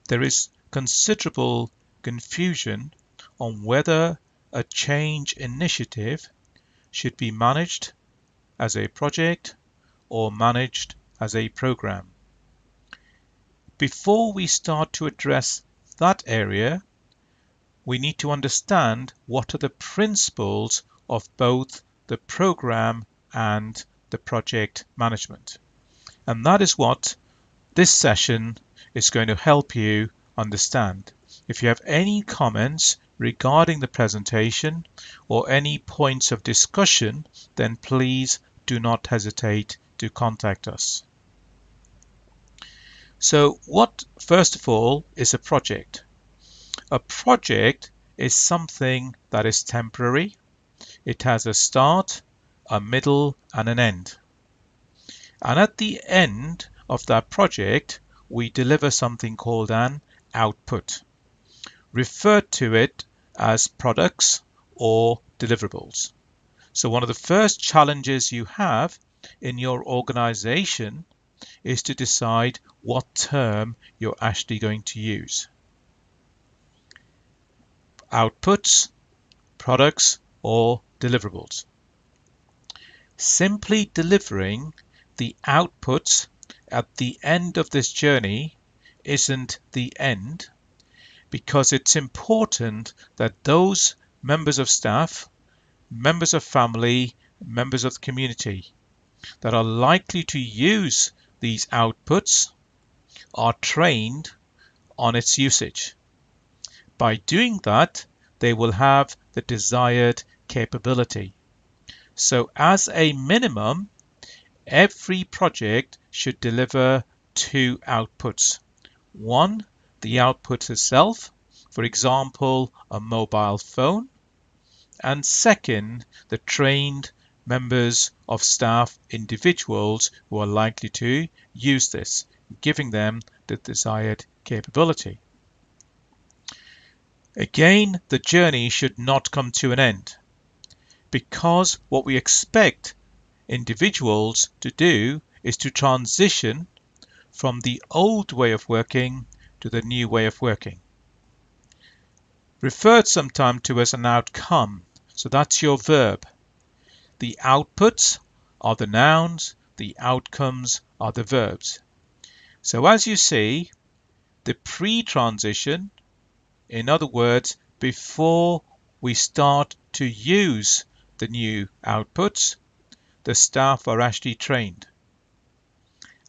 there is considerable confusion on whether a change initiative should be managed as a project or managed as a program. Before we start to address that area, we need to understand what are the principles of both the program and the project management. And that is what this session is going to help you understand. If you have any comments regarding the presentation or any points of discussion, then please do not hesitate to contact us. So what, first of all, is a project? A project is something that is temporary. It has a start, a middle, and an end. And at the end of that project, we deliver something called an output. Refer to it as products or deliverables. So one of the first challenges you have in your organization is to decide what term you're actually going to use. Outputs, products, or deliverables. Simply delivering the outputs at the end of this journey isn't the end, because it's important that those members of staff, members of family, members of the community that are likely to use these outputs are trained on its usage. By doing that, they will have the desired capability. So as a minimum, every project should deliver two outputs. One, the output itself, for example, a mobile phone, and second, the trained members of staff, individuals who are likely to use this, giving them the desired capability. Again, the journey should not come to an end, because what we expect individuals to do is to transition from the old way of working to the new way of working. Referred sometimes to as an outcome, so that's your verb. The outputs are the nouns, the outcomes are the verbs. So as you see, the pre-transition, in other words, before we start to use the new outputs, the staff are actually trained.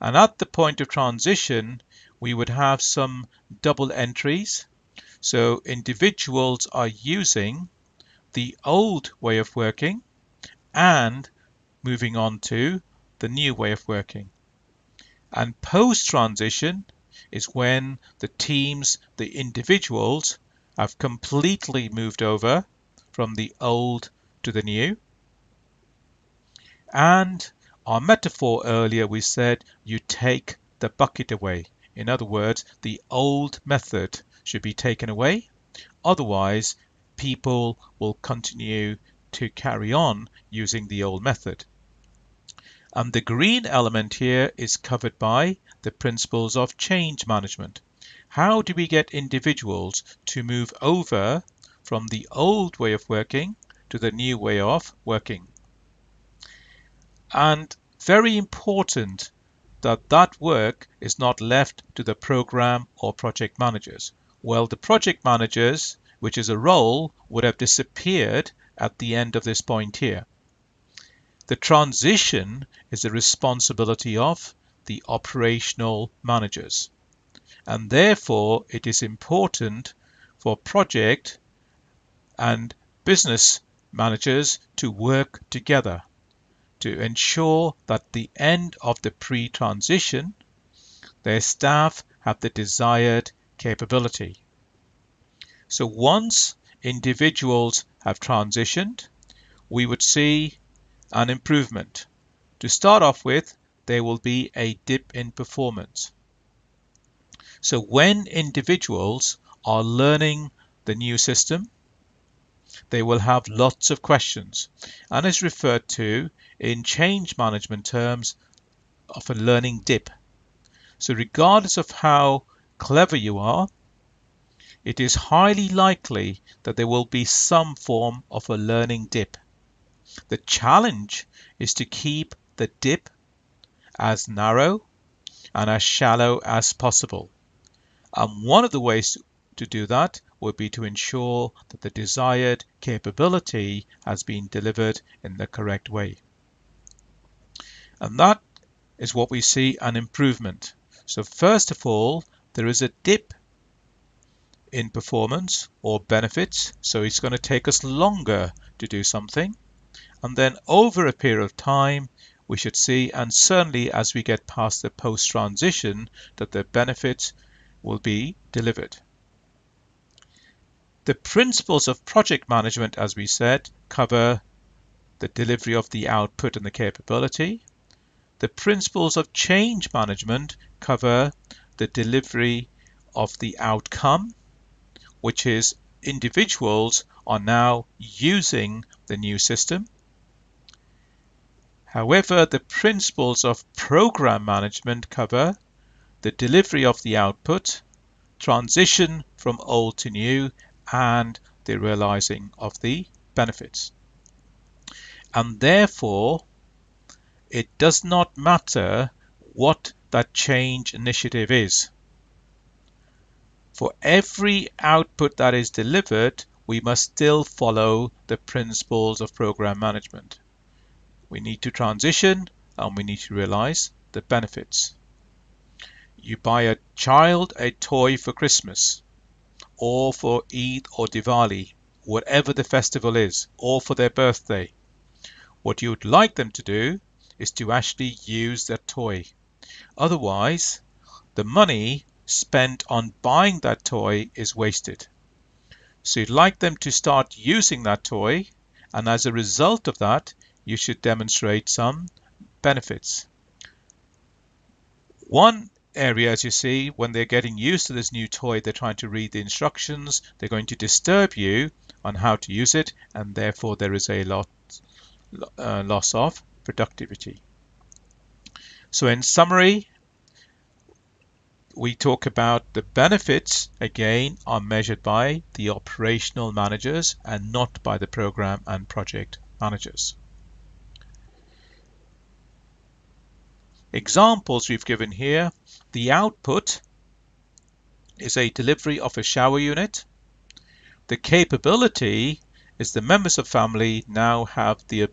And at the point of transition, we would have some double entries. So individuals are using the old way of working and moving on to the new way of working. And post-transition is when the teams, the individuals, have completely moved over from the old to the new. And our metaphor earlier, we said you take the bucket away. In other words, the old method should be taken away. Otherwise, people will continue to carry on using the old method. And the green element here is covered by the principles of change management. How do we get individuals to move over from the old way of working to the new way of working? And very important that that work is not left to the program or project managers. Well, the project managers, which is a role, would have disappeared at the end of this point here. The transition is the responsibility of the operational managers. And therefore, it is important for project and business managers to work together to ensure that the end of the pre-transition, their staff have the desired capability. So once individuals have transitioned, we would see an improvement. To start off with, there will be a dip in performance. So when individuals are learning the new system, they will have lots of questions, and is referred to in change management terms of a learning dip. So regardless of how clever you are, it is highly likely that there will be some form of a learning dip. The challenge is to keep the dip as narrow and as shallow as possible. And one of the ways to do that would be to ensure that the desired capability has been delivered in the correct way. And that is what we see an improvement. So first of all, there is a dip in performance or benefits. So it's going to take us longer to do something. And then over a period of time, we should see, and certainly as we get past the post-transition, that the benefits will be delivered. The principles of project management, as we said, cover the delivery of the output and the capability. The principles of change management cover the delivery of the outcome, which is individuals are now using the new system. However, the principles of program management cover the delivery of the output, transition from old to new, and the realizing of the benefits. And therefore, it does not matter what that change initiative is. For every output that is delivered, we must still follow the principles of program management. We need to transition and we need to realize the benefits. You buy a child a toy for Christmas, or for Eid or Diwali, whatever the festival is, or for their birthday. What you would like them to do is to actually use that toy. Otherwise, the money spent on buying that toy is wasted. So you'd like them to start using that toy, and as a result of that, you should demonstrate some benefits. One area, as you see, when they're getting used to this new toy, they're trying to read the instructions, they're going to disturb you on how to use it, and therefore there is a loss of productivity. So in summary, we talk about the benefits, again, are measured by the operational managers and not by the program and project managers. Examples we've given here, the output is a delivery of a shower unit. The capability is the members of family now have the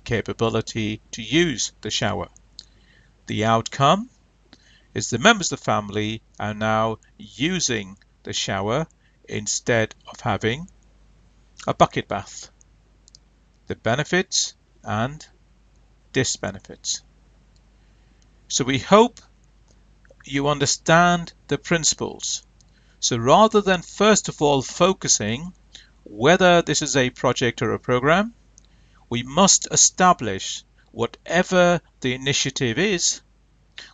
capability to use the shower. The outcome is the members of the family are now using the shower instead of having a bucket bath. The benefits and disbenefits. So we hope you understand the principles. So rather than first of all focusing whether this is a project or a program, we must establish whatever the initiative is,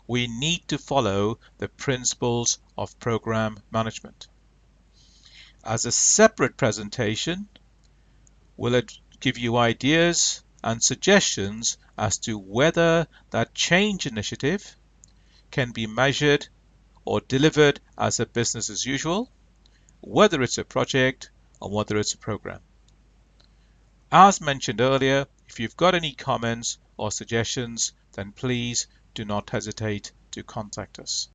we need to follow the principles of program management. As a separate presentation, we'll give you ideas and suggestions as to whether that change initiative can be measured or delivered as a business as usual, whether it's a project or whether it's a program. As mentioned earlier, if you've got any comments or suggestions, then please do not hesitate to contact us.